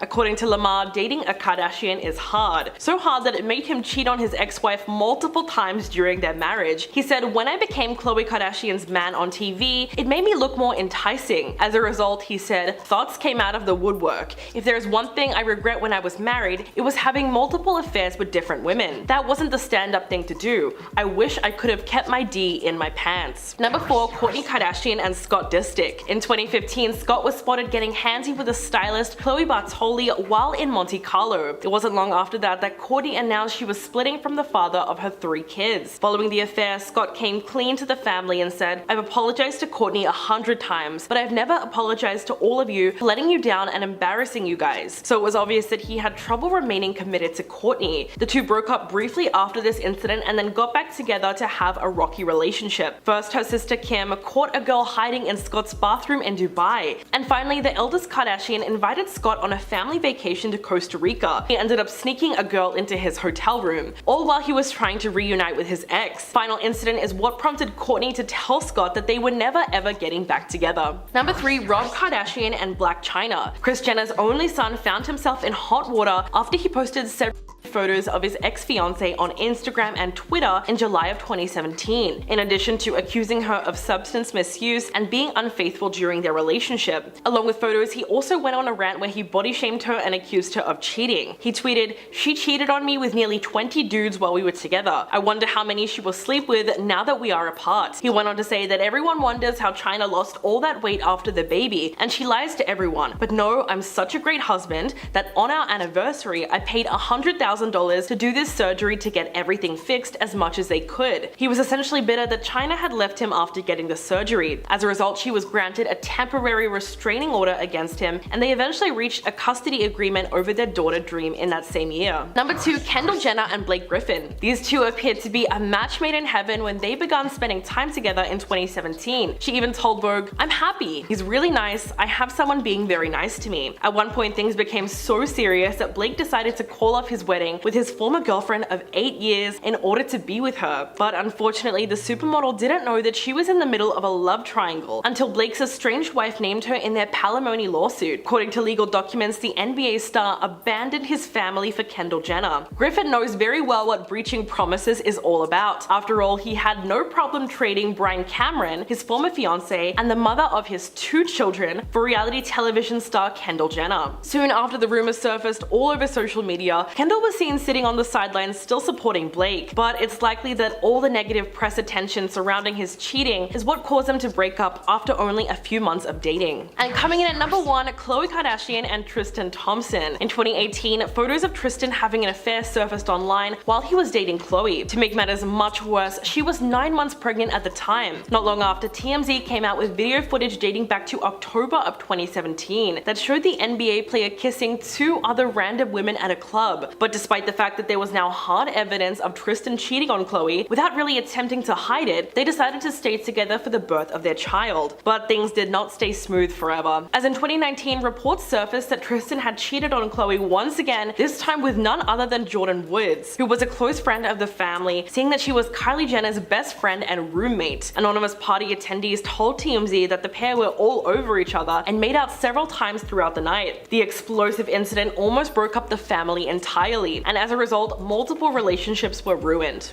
According to Lamar, dating a Kardashian is hard. So hard that it made him cheat on his ex-wife multiple times during their marriage. He said, "When I became Khloe Kardashian's man on TV, it made me look more enticing. As a result," he said, "thoughts came out of the woodwork. If there's one thing I regret when I was married, it was having multiple affairs with different women. That wasn't the stand-up thing to do. I wish I could have kept my D in my pants." Number 4. Kourtney Kardashian and Scott Disick. In 2015, Scott was spotted getting handsy with a stylist, Khloe Bartoli, while in Monte Carlo. It wasn't long after that Kourtney announced she was splitting from the father of her 3 kids. Following the affair, Scott came clean to the family and said, "I've apologized to Kourtney 100 times, but I've never apologized to all of you for letting you down and embarrassing you guys." So it was obvious that he had trouble remaining committed to Kourtney. The two broke up briefly after this incident and then got back together to have a rocky relationship. First, her sister Kim caught a girl hiding in Scott's bathroom in Dubai. And finally, the eldest Kardashian invited Scott on a family vacation to Costa Rica. He ended up sneaking a girl into his hotel room, all while he was trying to reunite with his ex. Final incident is what prompted Kourtney to tell Scott that they were never ever getting back together. Number 3. Rob Kardashian and Blac Chyna. Kris Jenner's only son found himself in hot water after he posted several photos of his ex-fiancée on Instagram and Twitter in July of 2017, in addition to accusing her of substance misuse and being unfaithful during their relationship. Along with photos, he also went on a rant where he body shamed her and accused her of cheating. He tweeted, "She cheated on me with nearly 20 dudes while we were together. I wonder how many she will sleep with now that we are apart." He went on to say that everyone wonders how Chyna lost all that weight after the baby, and she lies to everyone. "But no, I'm such a great husband that on our anniversary, I paid $100,000 to do this surgery to get everything fixed as much as they could." He was essentially bitter that Chyna had left him after getting the surgery. As a result, she was granted a temporary restraining order against him, and they eventually reached a custody agreement over their daughter Dream in that same year. Number 2. Kendall Jenner and Blake Griffin. These two appeared to be a match made in heaven when they began spending time together in 2017. She even told Vogue, "I'm happy. He's really nice. I have someone being very nice to me." At one point, things became so serious that Blake decided to call off his wedding with his former girlfriend of 8 years in order to be with her. But unfortunately, the supermodel didn't know that she was in the middle of a love triangle until Blake's estranged wife named her in their palimony lawsuit. According to legal documents, the NBA star abandoned his family for Kendall Jenner. Griffin knows very well what breaching promises is all about. After all, he had no problem trading Brian Cameron, his former fiancé, and the mother of his 2 children, for reality television star Kendall Jenner. Soon after the rumors surfaced all over social media, Kendall was seen sitting on the sidelines still supporting Blake, but it's likely that all the negative press attention surrounding his cheating is what caused them to break up after only a few months of dating. And coming in at number 1, Khloe Kardashian and Tristan Thompson. In 2018, photos of Tristan having an affair surfaced online while he was dating Khloe. To make matters much worse, she was 9 months pregnant at the time. Not long after, TMZ came out with video footage dating back to October of 2017 that showed the NBA player kissing 2 other random women at a club. But Despite the fact that there was now hard evidence of Tristan cheating on Khloe, without really attempting to hide it, they decided to stay together for the birth of their child. But things did not stay smooth forever, as in 2019 reports surfaced that Tristan had cheated on Khloe once again, this time with none other than Jordyn Woods, who was a close friend of the family, seeing that she was Kylie Jenner's best friend and roommate. Anonymous party attendees told TMZ that the pair were all over each other and made out several times throughout the night. The explosive incident almost broke up the family entirely, and as a result, multiple relationships were ruined.